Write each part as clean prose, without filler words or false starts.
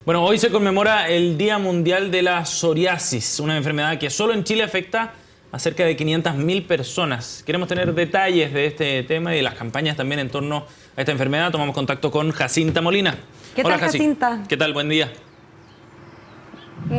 Bueno, hoy se conmemora el Día Mundial de la Psoriasis, una enfermedad que solo en Chile afecta a cerca de 500.000 personas. Queremos tener detalles de este tema y de las campañas también en torno a esta enfermedad. Tomamos contacto con Jacinta Molina. ¿Qué tal, Jacinta? ¿Qué tal? Buen día.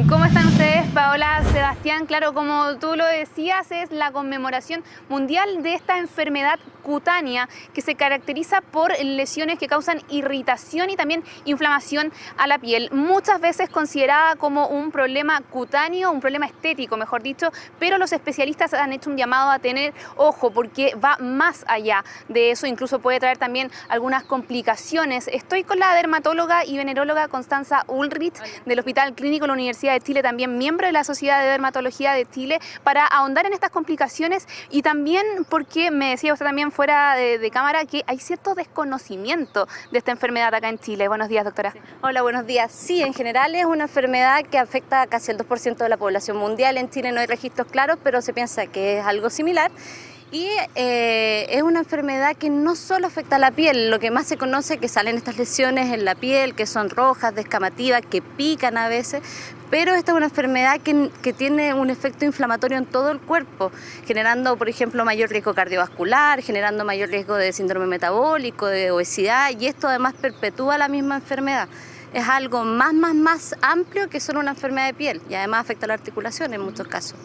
¿Cómo están ustedes, Paola, Sebastián? Claro, como tú lo decías, es la conmemoración mundial de esta enfermedad cutánea que se caracteriza por lesiones que causan irritación y también inflamación a la piel. Muchas veces considerada como un problema cutáneo, un problema estético, mejor dicho, pero los especialistas han hecho un llamado a tener ojo porque va más allá de eso, incluso puede traer también algunas complicaciones. Estoy con la dermatóloga y veneróloga Constanza Ulrich del Hospital Clínico de la Universidad de Chile, también miembro de la Sociedad de Dermatología de Chile, para ahondar en estas complicaciones y también porque me decía usted también fuera de cámara que hay cierto desconocimiento de esta enfermedad acá en Chile. Buenos días, doctora. Hola, buenos días. Sí, en general es una enfermedad que afecta a casi el 2% de la población mundial. En Chile no hay registros claros, pero se piensa que es algo similar. Y es una enfermedad que no solo afecta a la piel, lo que más se conoce es que salen estas lesiones en la piel, que son rojas, descamativas, que pican a veces, pero esta es una enfermedad que tiene un efecto inflamatorio en todo el cuerpo, generando, por ejemplo, mayor riesgo cardiovascular, generando mayor riesgo de síndrome metabólico, de obesidad, y esto además perpetúa la misma enfermedad. Es algo más amplio que solo una enfermedad de piel, y además afecta a la articulación en muchos casos.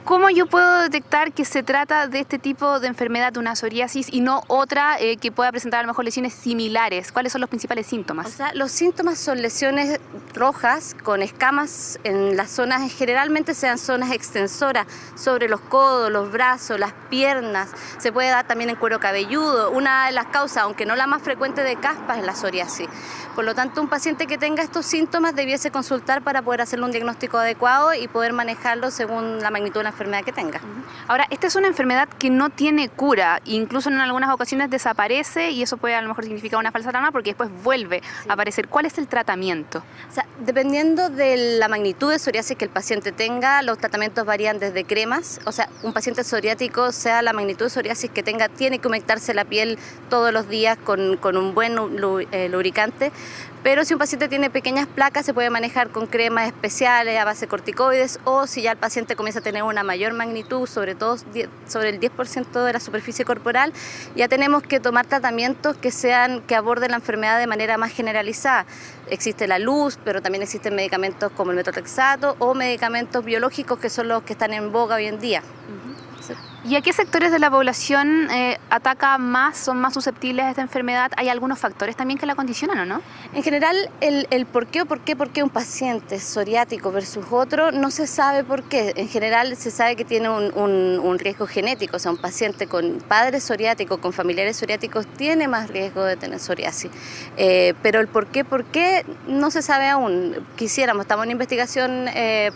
¿Cómo yo puedo detectar que se trata de este tipo de enfermedad, de una psoriasis, y no otra que pueda presentar a lo mejor lesiones similares? ¿Cuáles son los principales síntomas? O sea, los síntomas son lesiones rojas con escamas en las zonas, generalmente sean zonas extensoras, sobre los codos, los brazos, las piernas. Se puede dar también en cuero cabelludo. Una de las causas, aunque no la más frecuente de caspa, es la psoriasis. Por lo tanto, un paciente que tenga estos síntomas debiese consultar para poder hacerle un diagnóstico adecuado y poder manejarlo según la magnitud de la enfermedad que tenga. Ahora, esta es una enfermedad que no tiene cura, incluso en algunas ocasiones desaparece y eso puede a lo mejor significar una falsa alarma porque después vuelve a aparecer. ¿Cuál es el tratamiento? O sea, dependiendo de la magnitud de psoriasis que el paciente tenga, los tratamientos varían desde cremas, o sea, un paciente psoriático, sea la magnitud de psoriasis que tenga, tiene que humectarse la piel todos los días con un buen lubricante. Pero si un paciente tiene pequeñas placas, se puede manejar con cremas especiales a base de corticoides, o si ya el paciente comienza a tener una mayor magnitud, sobre todo sobre el 10% de la superficie corporal, ya tenemos que tomar tratamientos que aborden la enfermedad de manera más generalizada. Existe la luz, pero también existen medicamentos como el metotrexato o medicamentos biológicos que son los que están en boga hoy en día. ¿Y a qué sectores de la población ataca más, son más susceptibles a esta enfermedad? ¿Hay algunos factores también que la condicionan o no? En general, el por qué un paciente psoriático versus otro no se sabe por qué. En general se sabe que tiene un riesgo genético, o sea, un paciente con padres psoriáticos, con familiares psoriáticos, tiene más riesgo de tener psoriasis. Pero el por qué no se sabe aún. Estamos en investigación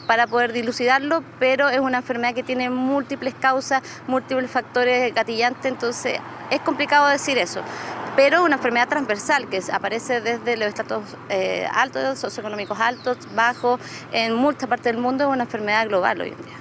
para poder dilucidarlo, pero es una enfermedad que tiene múltiples causas, múltiples factores gatillantes, entonces es complicado decir eso. Pero una enfermedad transversal que aparece desde los estratos altos, socioeconómicos altos, bajos, en muchas partes del mundo, es una enfermedad global hoy en día.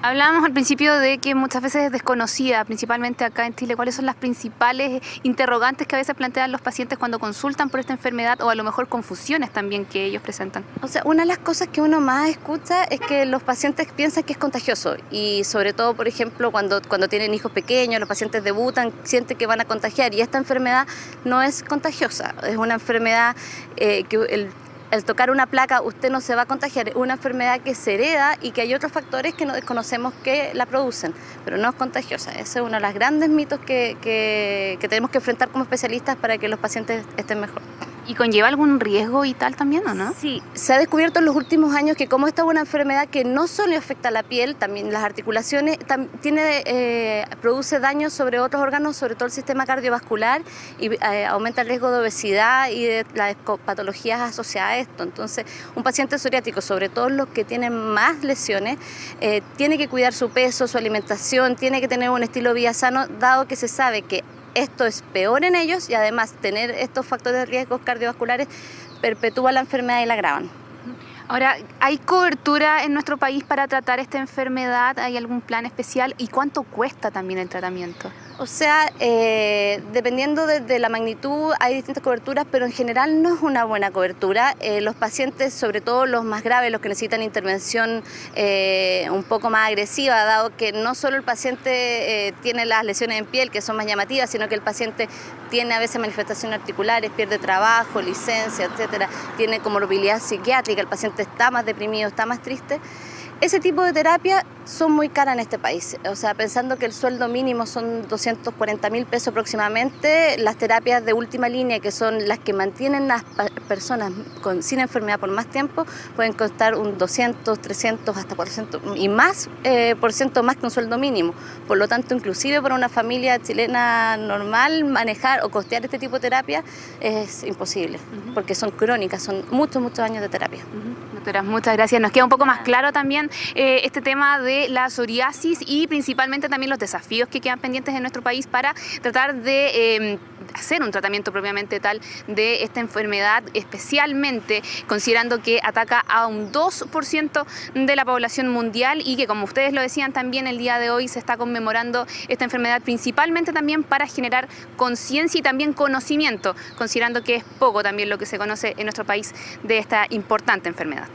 Hablábamos al principio de que muchas veces es desconocida, principalmente acá en Chile. ¿Cuáles son las principales interrogantes que a veces plantean los pacientes cuando consultan por esta enfermedad, o a lo mejor confusiones también que ellos presentan? O sea, una de las cosas que uno más escucha es que los pacientes piensan que es contagioso, y sobre todo, por ejemplo, cuando tienen hijos pequeños, los pacientes debutan, sienten que van a contagiar, y esta enfermedad no es contagiosa. Es una enfermedad que al tocar una placa usted no se va a contagiar, es una enfermedad que se hereda y que hay otros factores que no desconocemos que la producen, pero no es contagiosa. Ese es uno de los grandes mitos que tenemos que enfrentar como especialistas para que los pacientes estén mejor. ¿Y conlleva algún riesgo y tal también, o no? Sí, se ha descubierto en los últimos años que como esta es una enfermedad que no solo afecta a la piel, también las articulaciones, produce daños sobre otros órganos, sobre todo el sistema cardiovascular, y aumenta el riesgo de obesidad y de las patologías asociadas a esto. Entonces, un paciente psoriático, sobre todo los que tienen más lesiones, tiene que cuidar su peso, su alimentación, tiene que tener un estilo de vida sano, dado que se sabe que esto es peor en ellos, y además tener estos factores de riesgo cardiovasculares perpetúa la enfermedad y la agravan. Ahora, ¿hay cobertura en nuestro país para tratar esta enfermedad? ¿Hay algún plan especial? ¿Y cuánto cuesta también el tratamiento? O sea, dependiendo de la magnitud hay distintas coberturas, pero en general no es una buena cobertura. Los pacientes, sobre todo los más graves, los que necesitan intervención un poco más agresiva, dado que no solo el paciente tiene las lesiones en piel, que son más llamativas, sino que el paciente tiene a veces manifestaciones articulares, pierde trabajo, licencia, etcétera, tiene comorbilidad psiquiátrica, el paciente está más deprimido, está más triste. Ese tipo de terapias son muy caras en este país. O sea, pensando que el sueldo mínimo son 240.000 pesos aproximadamente, las terapias de última línea, que son las que mantienen a las personas sin enfermedad por más tiempo, pueden costar un 200, 300, hasta 400 y más por ciento más que un sueldo mínimo. Por lo tanto, inclusive para una familia chilena normal, manejar o costear este tipo de terapia es imposible, porque son crónicas, son muchos, muchos años de terapia. Doctora, muchas gracias. Nos queda un poco más claro también este tema de la psoriasis y principalmente también los desafíos que quedan pendientes en nuestro país para tratar de hacer un tratamiento propiamente tal de esta enfermedad, especialmente considerando que ataca a un 2% de la población mundial y que, como ustedes lo decían también, el día de hoy se está conmemorando esta enfermedad principalmente también para generar conciencia y también conocimiento, considerando que es poco también lo que se conoce en nuestro país de esta importante enfermedad.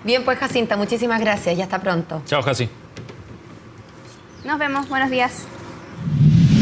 Bien, pues Jacinta, muchísimas gracias y hasta pronto. Chao, Jaci. Nos vemos, buenos días.